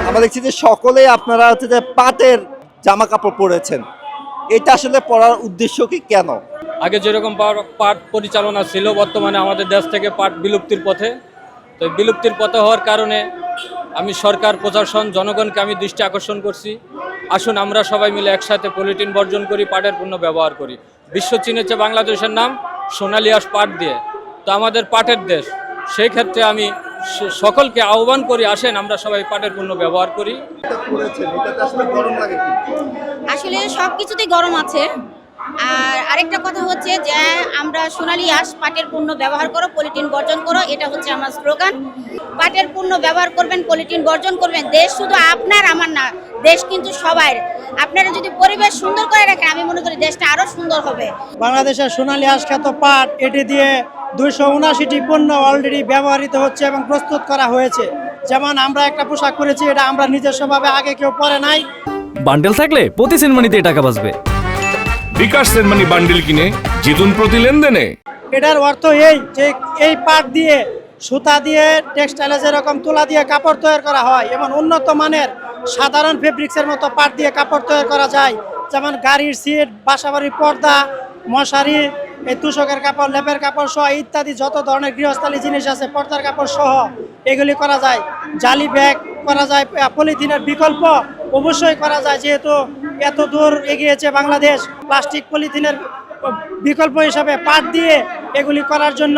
আমরা দেখছি যে সকলেই আপনারা হচ্ছে যে পাটের জামা কাপড় পরেছেন, এটা আসলে পরার উদ্দেশ্য কি, কেন? আগে যেরকম পাট পরিচালনা ছিল, বর্তমানে আমাদের দেশ থেকে পাট বিলুপ্তির পথে। তো বিলুপ্তির পথে হওয়ার কারণে আমি সরকার, প্রশাসন, জনগণকে আমি দৃষ্টি আকর্ষণ করছি, আসুন আমরা সবাই মিলে একসাথে পলিথিন বর্জন করি, পাটের পণ্য ব্যবহার করি। বিশ্ব চিনেছে বাংলাদেশের নাম সোনালী আঁশ পাট দিয়ে। তো আমাদের পাটের দেশ, সেই ক্ষেত্রে আমি সকলকে আহ্বান করি, আসেন আমরা সবাই পাটের পণ্য ব্যবহার করি। আসলে সব কিছুতেই গরম আছে। আর আরেকটা কথা হচ্ছে যে আমরা সোনালী আঁশ পাটের পণ্য ব্যবহার করো, পলিথিন বর্জন করো, এটা হচ্ছে আমার স্লোগান। পাটের পণ্য ব্যবহার করবেন, পলিথিন বর্জন করবেন। দেশ শুধু আপনার আমার না, দেশ কিন্তু সবার। আপনারা যদি পরিবেশ সুন্দর করে রাখেন, আমি মনে করি দেশটা আরো সুন্দর হবে। বাংলাদেশের সোনালী আঁশ খ্যাত পাট, এটি দিয়ে 279টি পণ্য অলরেডি ব্যবহৃত হচ্ছে এবং প্রস্তুত করা হয়েছে। যেমন আমরা একটা পোশাক করেছি, এটা আমরা নিজস্বভাবে আগে কেউ পরে নাই। বান্ডেল থাকলে প্রতি সেনমানিতে টাকা বাঁচবে। বিকাশ সেনমানি বান্ডেল কিনে জিতুন প্রতি লেনদেনে। এটার অর্থ এই যে এই পাট দিয়ে, সুতা দিয়ে, টেক্সটাইলে যেরকম তুলা দিয়ে কাপড় তৈরি করা হয়, এবং উন্নত মানের সাধারণ ফেব্রিক্সের মতো পাট দিয়ে কাপড় তৈরি করা যায়। যেমন গাড়ির সিট, বাসাবাড়ির পর্দা, মশারি, এই তুষকের কাপড়, লেপের কাপড় সহ ইত্যাদি যত ধরনের গৃহস্থালী জিনিস আছে, পর্দার কাপড় সহ এগুলি করা যায়। জালি ব্যাগ করা যায়। পলিথিনের বিকল্প অবশ্যই করা যায়, যেহেতু এত দূর এগিয়েছে বাংলাদেশ প্লাস্টিক পলিথিনের বিকল্প হিসাবে পাট দিয়ে এগুলি করার জন্য,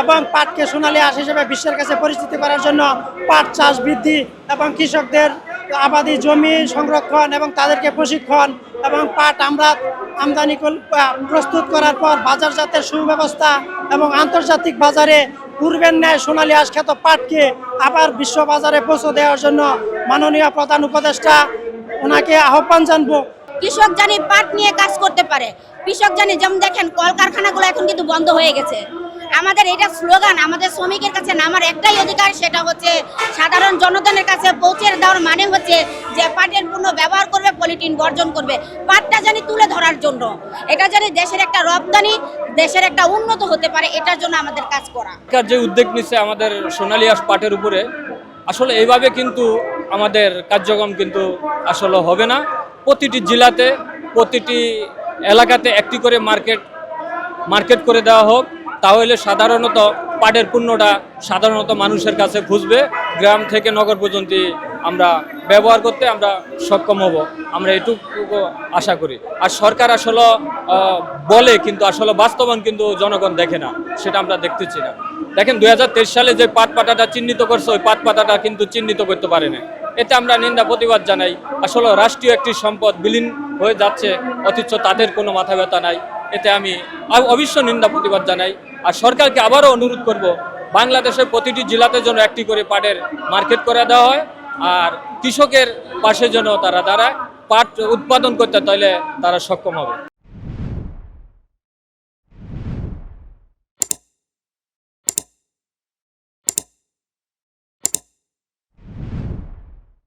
এবং পাটকে সোনালী আঁশ হিসেবে বিশ্বের কাছে পরিচিতি করার জন্য পাট চাষ বৃদ্ধি এবং কৃষকদের আবাদি জমি সংরক্ষণ এবং তাদেরকে প্রশিক্ষণ, এবং পাট আমরা আমদানি প্রস্তুত করার পর বাজারজাতের সুব্যবস্থা এবং আন্তর্জাতিক বাজারে পূর্বের ন্যায় সোনালী আঁশ খ্যাত পাটকে আবার বিশ্ব বাজারে পৌঁছে দেওয়ার জন্য মাননীয় প্রধান উপদেষ্টা ওনাকে আহ্বান জানবো। কৃষক জানি পাট নিয়ে কাজ করতে পারে, কৃষক জানি, যেমন দেখেন কলকারখানাগুলো এখন কিন্তু বন্ধ হয়ে গেছে। আমাদের এটা স্লোগান, আমাদের শ্রমিকের কাছে নামার একটাই অধিকার, সেটা হচ্ছে সাধারণ জনগণের কাছে পৌঁছে দেওয়ার। মানে হচ্ছে যে পাটের পণ্য ব্যবহার করবে, পলিথিন বর্জন করবে, পাটটা জানি তুলে ধরার জন্য, এটা জানি দেশের একটা রপ্তানি, দেশের একটা উন্নত হতে পারে, এটার জন্য আমাদের কাজ করা। যে উদ্যোগ নিচ্ছে আমাদের সোনালী আঁশ পাটের উপরে, আসলে এইভাবে কিন্তু আমাদের কার্যক্রম কিন্তু আসলে হবে না। প্রতিটি জেলাতে, প্রতিটি এলাকাতে একটি করে মার্কেট করে দেওয়া হোক, তাহলে সাধারণত পাটের পণ্যটা সাধারণত মানুষের কাছে খুঁজবে। গ্রাম থেকে নগর পর্যন্ত আমরা ব্যবহার করতে আমরা সক্ষম হব, আমরা এটুকু আশা করি। আর সরকার আসলে বলে, কিন্তু আসলে বাস্তবায়ন কিন্তু জনগণ দেখে না, সেটা আমরা দেখতেছি না। দেখেন 2023 সালে যে পাট পাতাটা চিহ্নিত করছে, ওই পাট পাতাটা কিন্তু চিহ্নিত করতে পারে না। এতে আমরা নিন্দা প্রতিবাদ জানাই। আসলে রাষ্ট্রীয় একটি সম্পদ বিলীন হয়ে যাচ্ছে, অথচ তাদের কোনো মাথা ব্যথা নাই। এতে আমি অবশ্য নিন্দা প্রতিবাদ জানাই। আর সরকারকে আবারও অনুরোধ করব, বাংলাদেশের প্রতিটি জেলাতে যেন একটি করে পাটের মার্কেট করে দেওয়া হয়, আর কৃষকের পাশে যেন তারা দাঁড়ায়, পাট উৎপাদন করতে, তাহলে তারা সক্ষম হবে।